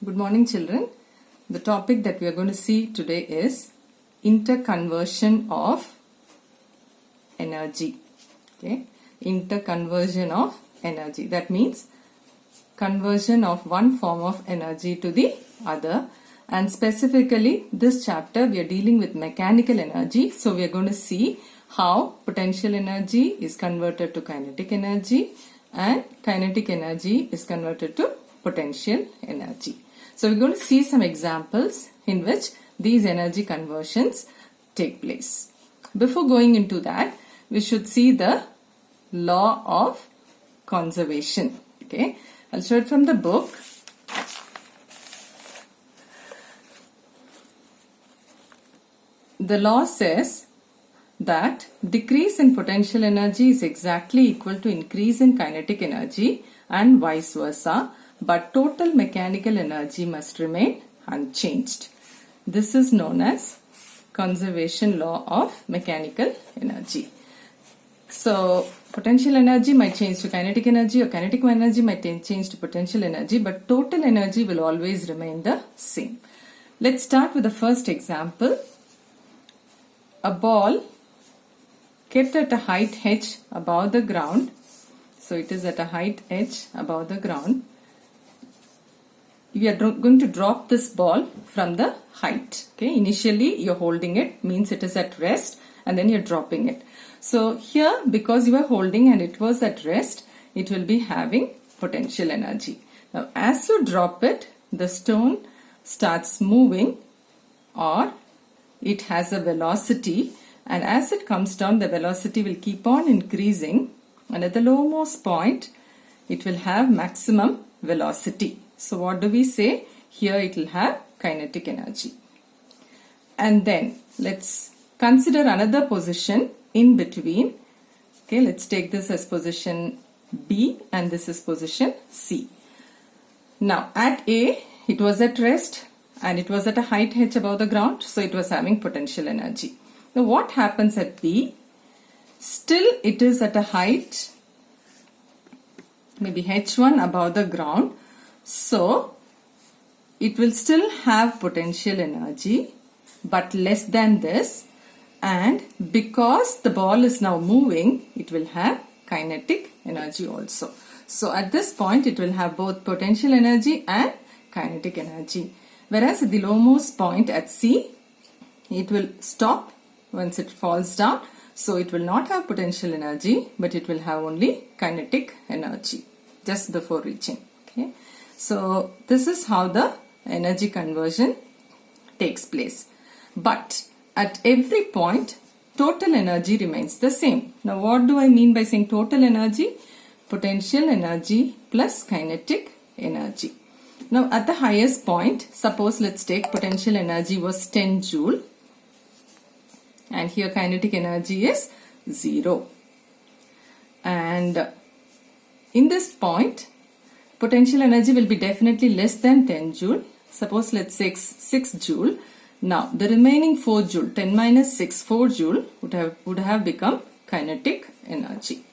Good morning, children. The topic that we are going to see today is interconversion of energy. Okay, interconversion of energy. That means conversion of one form of energy to the other. And specifically, this chapter we are dealing with mechanical energy. So we are going to see how potential energy is converted to kinetic energy and kinetic energy is converted to potential energy. So we're going to see some examples in which these energy conversions take place. Before going into that, we should see the law of conservation. Okay, I'll show it from the book. The law says that decrease in potential energy is exactly equal to increase in kinetic energy and vice versa, but total mechanical energy must remain unchanged. This is known as conservation law of mechanical energy. So potential energy might change to kinetic energy, or kinetic energy might change to potential energy, but total energy will always remain the same. Let's start with the first example. A ball kept at a height h above the ground. So it is at a height h above the ground. We are going to drop this ball from the height. Okay, initially you're holding it, means it is at rest, and then you're dropping it. So here, because you are holding and it was at rest, it will be having potential energy. Now as you drop it, the stone starts moving, or it has a velocity, and as it comes down, the velocity will keep on increasing, and at the lowermost point it will have maximum velocity. So what do we say? Here it will have kinetic energy. And then let's consider another position in between. Okay, let's take this as position B and this is position C. Now at A, it was at rest and it was at a height h above the ground, so it was having potential energy. Now what happens at B? Still it is at a height maybe h1 above the ground, so it will still have potential energy but less than this, and because the ball is now moving, it will have kinetic energy also. So at this point it will have both potential energy and kinetic energy. Whereas at the lowermost point at C, it will stop once it falls down. So it will not have potential energy, but it will have only kinetic energy just before reaching. Okay. So this is how the energy conversion takes place. But at every point, total energy remains the same. Now what do I mean by saying total energy? Potential energy plus kinetic energy. Now at the highest point, suppose let's take potential energy was 10 joule and here kinetic energy is 0. And in this point, potential energy will be definitely less than 10 joule. Suppose let's say 6 joule. Now the remaining 4 joule, 10 minus 6, 4 joule would have become kinetic energy.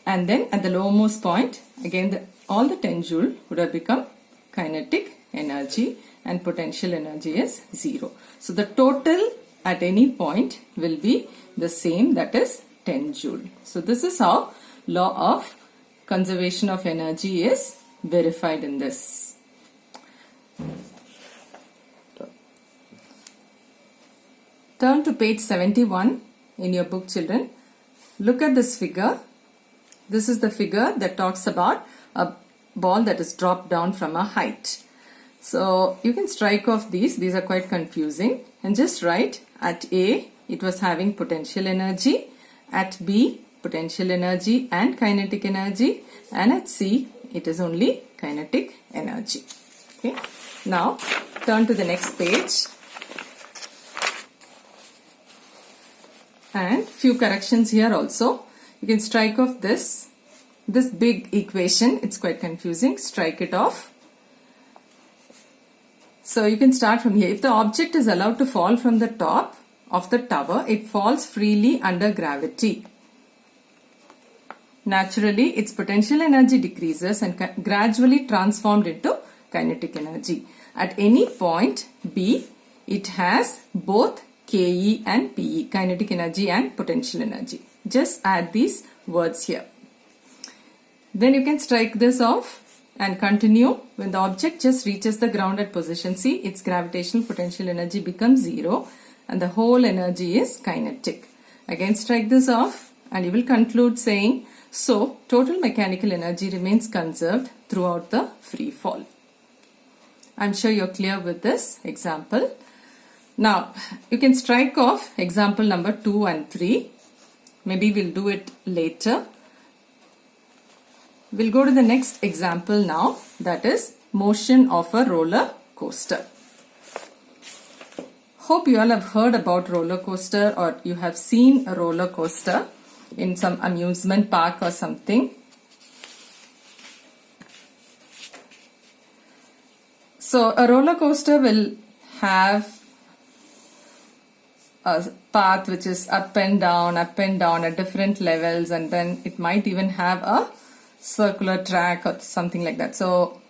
And then at the lowermost point, again all the 10 joule would have become kinetic energy and potential energy is 0. So the total at any point will be the same, that is 10 joule. So this is how law of conservation of energy is verified in this. Turn to page 71 in your book, children. Look at this figure. This is the figure that talks about a ball that is dropped down from a height. So you can strike off these are quite confusing, and just write at A it was having potential energy, at B potential energy and kinetic energy, and at C it is only kinetic energy. Okay. Now turn to the next page and few corrections here also. You can strike off this big equation, it's quite confusing, strike it off. So you can start from here. If the object is allowed to fall from the top of the tower, it falls freely under gravity. Naturally, its potential energy decreases and gradually transformed into kinetic energy. At any point B, it has both Ke and Pe, kinetic energy and potential energy. Just add these words here. Then you can strike this off and continue. When the object just reaches the grounded position C, its gravitational potential energy becomes 0 and the whole energy is kinetic. Again strike this off and you will conclude saying, so total mechanical energy remains conserved throughout the free fall. I'm sure you're clear with this example. Now you can strike off example number 2 and 3. Maybe we'll do it later. We'll go to the next example now, that is motion of a roller coaster. Hope you all have heard about roller coaster or you have seen a roller coaster in some amusement park or something. So a roller coaster will have a path which is up and down at different levels, and then it might even have a circular track or something like that. So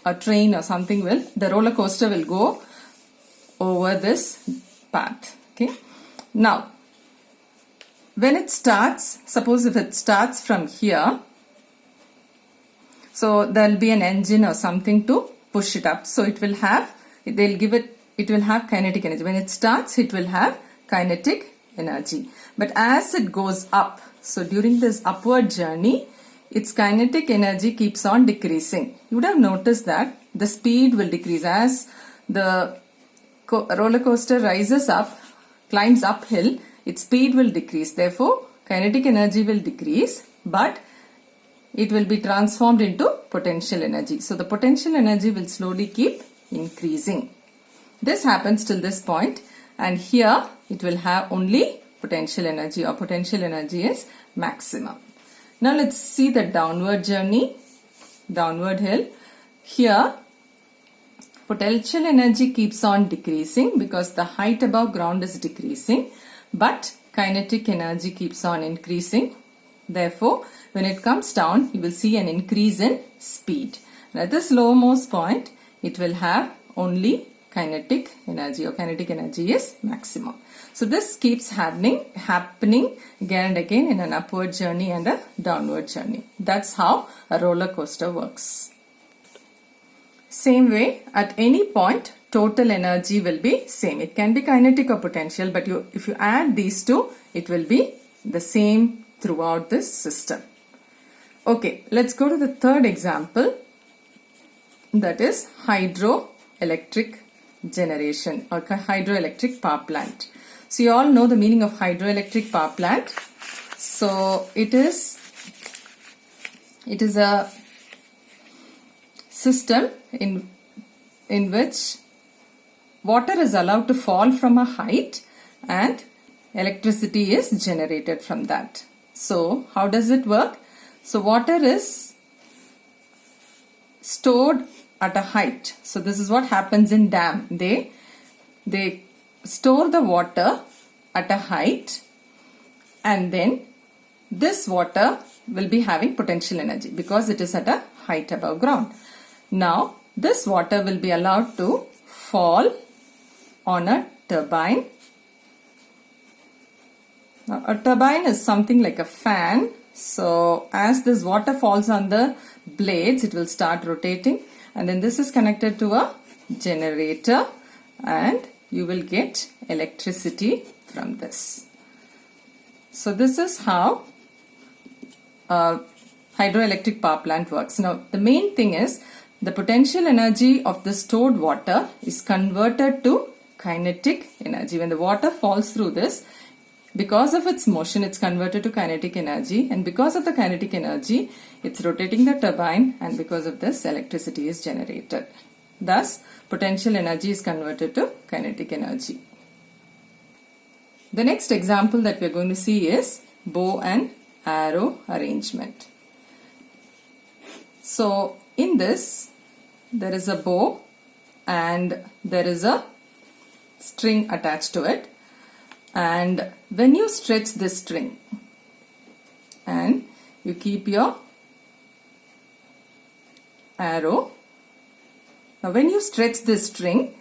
a train or something the roller coaster will go over this path. Okay. Now, when it starts, suppose if it starts from here, so there will be an engine or something to push it up. So it will have, it will have kinetic energy. When it starts, it will have kinetic energy. But as it goes up, so during this upward journey, its kinetic energy keeps on decreasing. You would have noticed that the speed will decrease as the roller coaster rises up, climbs uphill, its speed will decrease. Therefore, kinetic energy will decrease, but it will be transformed into potential energy. So the potential energy will slowly keep increasing. This happens till this point, and here it will have only potential energy, or potential energy is maximum. Now let's see the downward journey, downward hill. Here potential energy keeps on decreasing because the height above ground is decreasing, but kinetic energy keeps on increasing. Therefore, when it comes down, you will see an increase in speed. And at this lowermost point, it will have only kinetic energy, or kinetic energy is maximum. So this keeps happening again and again in an upward journey and a downward journey. That's how a roller coaster works. Same way, at any point, total energy will be same. It can be kinetic or potential, but if you add these two, it will be the same throughout this system. Okay, let's go to the third example, that is hydroelectric generation or hydroelectric power plant. So you all know the meaning of hydroelectric power plant. So it is a system in which water is allowed to fall from a height and electricity is generated from that. So how does it work? So water is stored at a height. So this is what happens in dam. They store the water at a height, and then this water will be having potential energy because it is at a height above ground. Now this water will be allowed to fall on a turbine. Now a turbine is something like a fan. So as this water falls on the blades, it will start rotating, and then this is connected to a generator and you will get electricity from this. So this is how a hydroelectric power plant works. Now the main thing is the potential energy of the stored water is converted to kinetic energy. When the water falls through this, because of its motion, it's converted to kinetic energy, and because of the kinetic energy, it's rotating the turbine, and because of this, electricity is generated. Thus, potential energy is converted to kinetic energy. The next example that we're going to see is bow and arrow arrangement. So, in this, there is a bow and there is a string attached to it. And when you stretch this string and you keep your arrow Now when you stretch this string,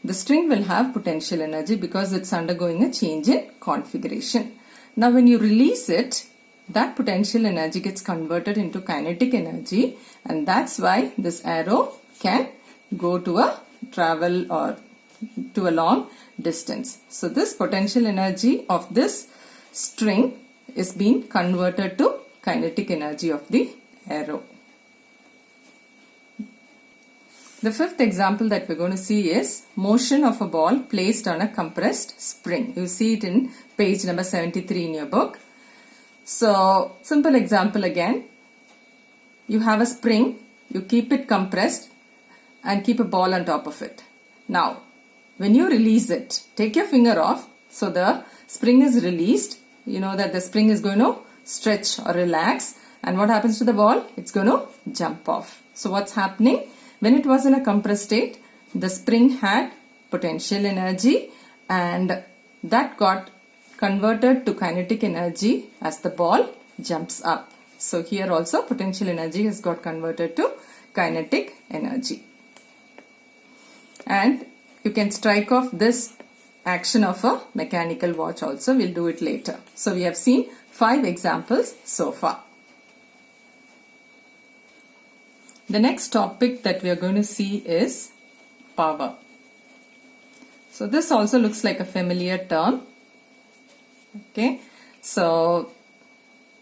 the string will have potential energy because it's undergoing a change in configuration. Now when you release it, that potential energy gets converted into kinetic energy, and that's why this arrow can go to a travel or to a long distance. So this potential energy of this string is being converted to kinetic energy of the arrow. The fifth example that we're going to see is motion of a ball placed on a compressed spring. You see it in page number 73 in your book. So, simple example again. You have a spring, you keep it compressed and keep a ball on top of it. Now, when you release it, take your finger off. So, the spring is released. You know that the spring is going to stretch or relax. And what happens to the ball? It's going to jump off. So, what's happening? When it was in a compressed state, the spring had potential energy and that got converted to kinetic energy as the ball jumps up. So here also potential energy has got converted to kinetic energy. And you can strike off this action of a mechanical watch also. We'll do it later. So we have seen 5 examples so far. The next topic that we are going to see is power. So this also looks like a familiar term. Okay, so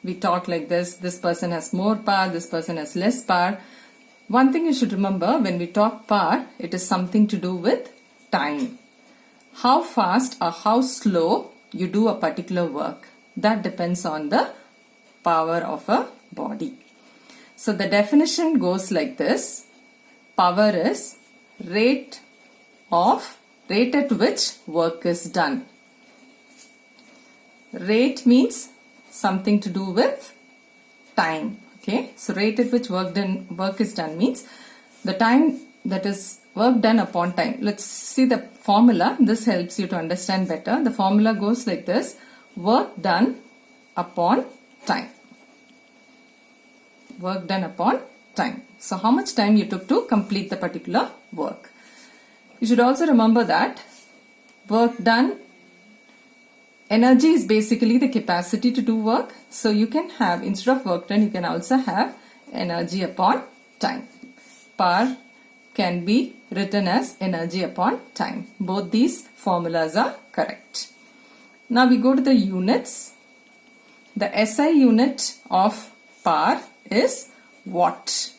we talk like this person has more power, this person has less power. One thing you should remember, when we talk power, it is something to do with time. How fast or how slow you do a particular work, that depends on the power of a body. So the definition goes like this. Power is rate at which work is done. Rate means something to do with time. Okay, so rate at which work is done means the time that is work done upon time. Let's see the formula. This helps you to understand better. The formula goes like this: work done upon time. Work done upon time. So how much time you took to complete the particular work. You should also remember that work done, energy is basically the capacity to do work. So you can have, instead of work done, you can also have energy upon time. Power can be written as energy upon time. Both these formulas are correct. Now we go to the units. The SI unit of power is watt.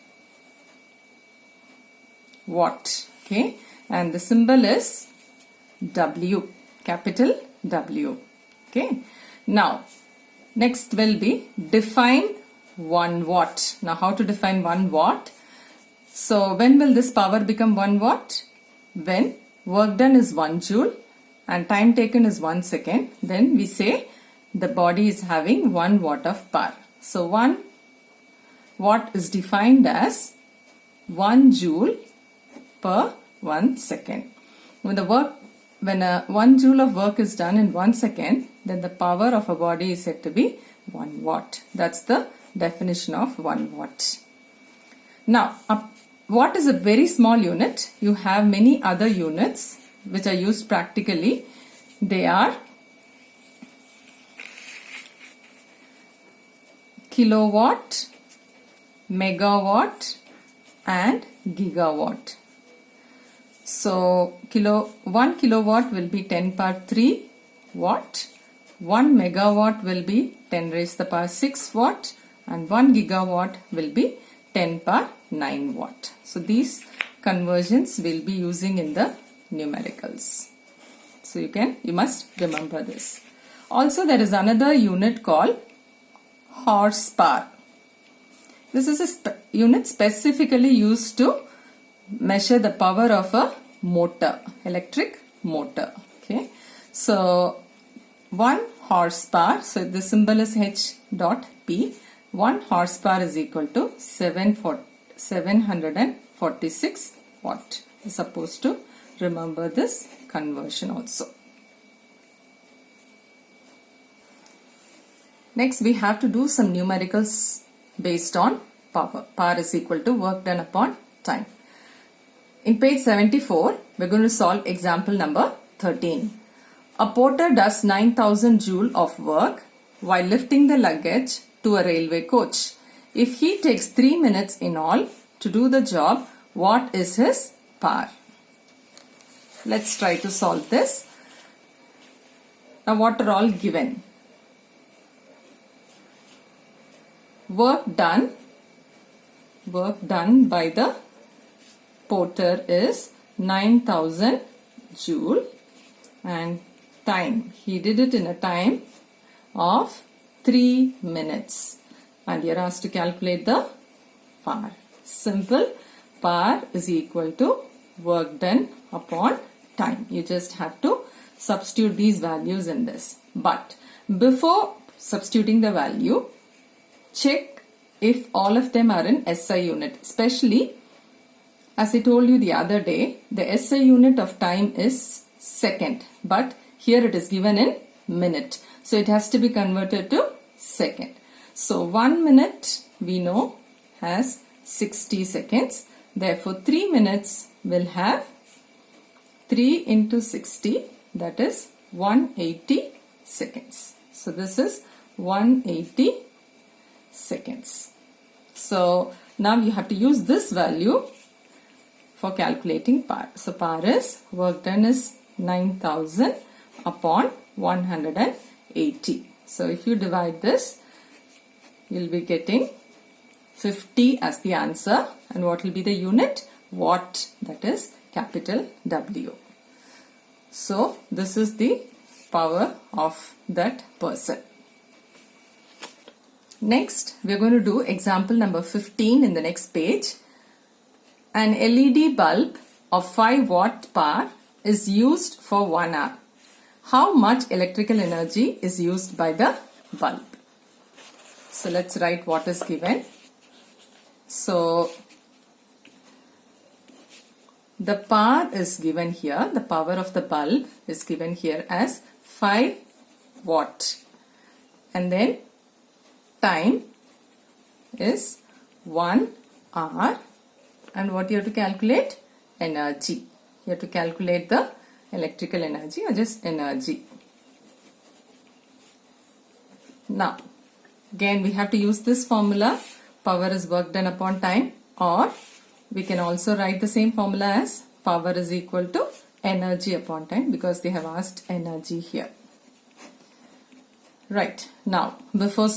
Watt. Okay. And the symbol is W. Capital W. Okay. Now, next will be define 1 watt. Now, how to define 1 watt? So, when will this power become 1 watt? When work done is 1 joule and time taken is 1 second, then we say the body is having 1 watt of power. So, 1 watt is defined as 1 joule per 1 second. When 1 joule of work is done in 1 second, then the power of a body is said to be 1 watt. That's the definition of 1 watt. Now, watt is a very small unit. You have many other units which are used practically. They are kilowatt, megawatt and gigawatt. So 1 kilowatt will be 10 power 3 watt, 1 megawatt will be 10 raised to the power 6 watt and 1 gigawatt will be 10 power 9 watt. So these conversions we'll be using in the numericals. So you must remember this. Also there is another unit called horsepower. This is a unit specifically used to measure the power of a motor, electric motor. Okay, so 1 horsepower, so the symbol is H dot P. 1 horsepower is equal to 746 watt. You're supposed to remember this conversion also. Next we have to do some numericals based on power. Power is equal to work done upon time. In page 74, we're going to solve example number 13. A porter does 9,000 joule of work while lifting the luggage to a railway coach. If he takes 3 minutes in all to do the job, what is his power? Let's try to solve this. Now what are all given? Work done by the porter is 9,000 joule and time. He did it in a time of 3 minutes and you're asked to calculate the power. Simple. Power is equal to work done upon time. You just have to substitute these values in this. But before substituting the value, check if all of them are in SI unit. Especially, as I told you the other day, the SI unit of time is second. But here it is given in minute. So it has to be converted to second. So 1 minute we know has 60 seconds. Therefore 3 minutes will have 3 into 60, that is 180 seconds. So this is 180 seconds. So now you have to use this value for calculating power. So power is work done is 9,000 upon 180. So if you divide this, you'll be getting 50 as the answer. And what will be the unit? Watt, that is capital W. So this is the power of that person. Next, we are going to do example number 15 in the next page. An LED bulb of 5 watt power is used for 1 hour. How much electrical energy is used by the bulb? So let's write what is given. So the power is given here, the power of the bulb is given here as 5 watt. And then time is 1 hour. And what you have to calculate? Energy. You have to calculate the electrical energy or just energy. Now, again we have to use this formula. Power is work done upon time, or we can also write the same formula as power is equal to energy upon time because they have asked energy here. Right. Now, before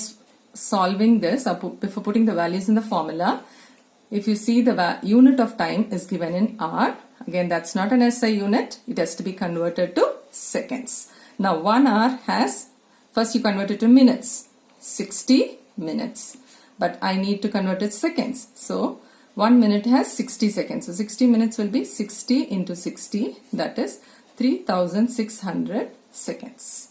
solving this, or before putting the values in the formula, if you see the unit of time is given in hour, again that's not an SI unit, it has to be converted to seconds. Now 1 hour has, first you convert it to minutes, 60 minutes. But I need to convert it seconds. So 1 minute has 60 seconds. So 60 minutes will be 60 into 60, that is 3600 seconds.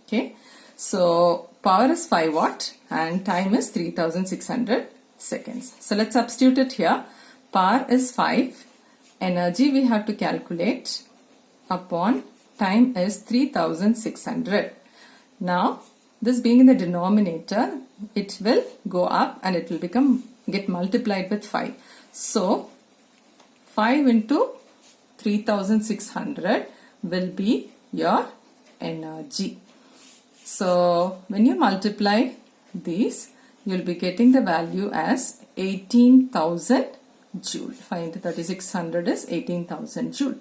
Okay. So power is 5 watt and time is 3600 seconds. So let's substitute it here. Power is 5. Energy we have to calculate upon time is 3600. Now this being in the denominator, it will go up and it will get multiplied with 5. So 5 into 3600 will be your energy. So when you multiply these, you will be getting the value as 18,000 joule. 5 into 3600 is 18,000 joule.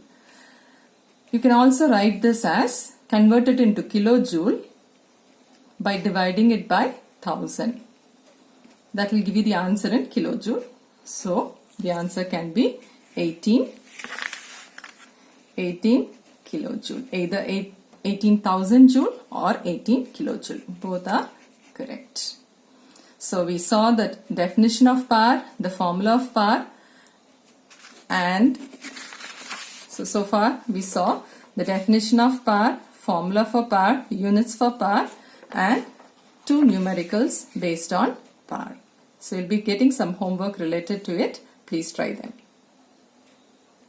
You can also write this as, convert it into kilojoule by dividing it by 1000. That will give you the answer in kilojoule. So the answer can be 18 kilojoule. Either 18,000 joule or 18 kilojoule. Both are correct. So we saw the definition of power, the formula of power, and so far we saw the definition of power, formula for power, units for power, and 2 numericals based on power. So you'll be getting some homework related to it. Please try them.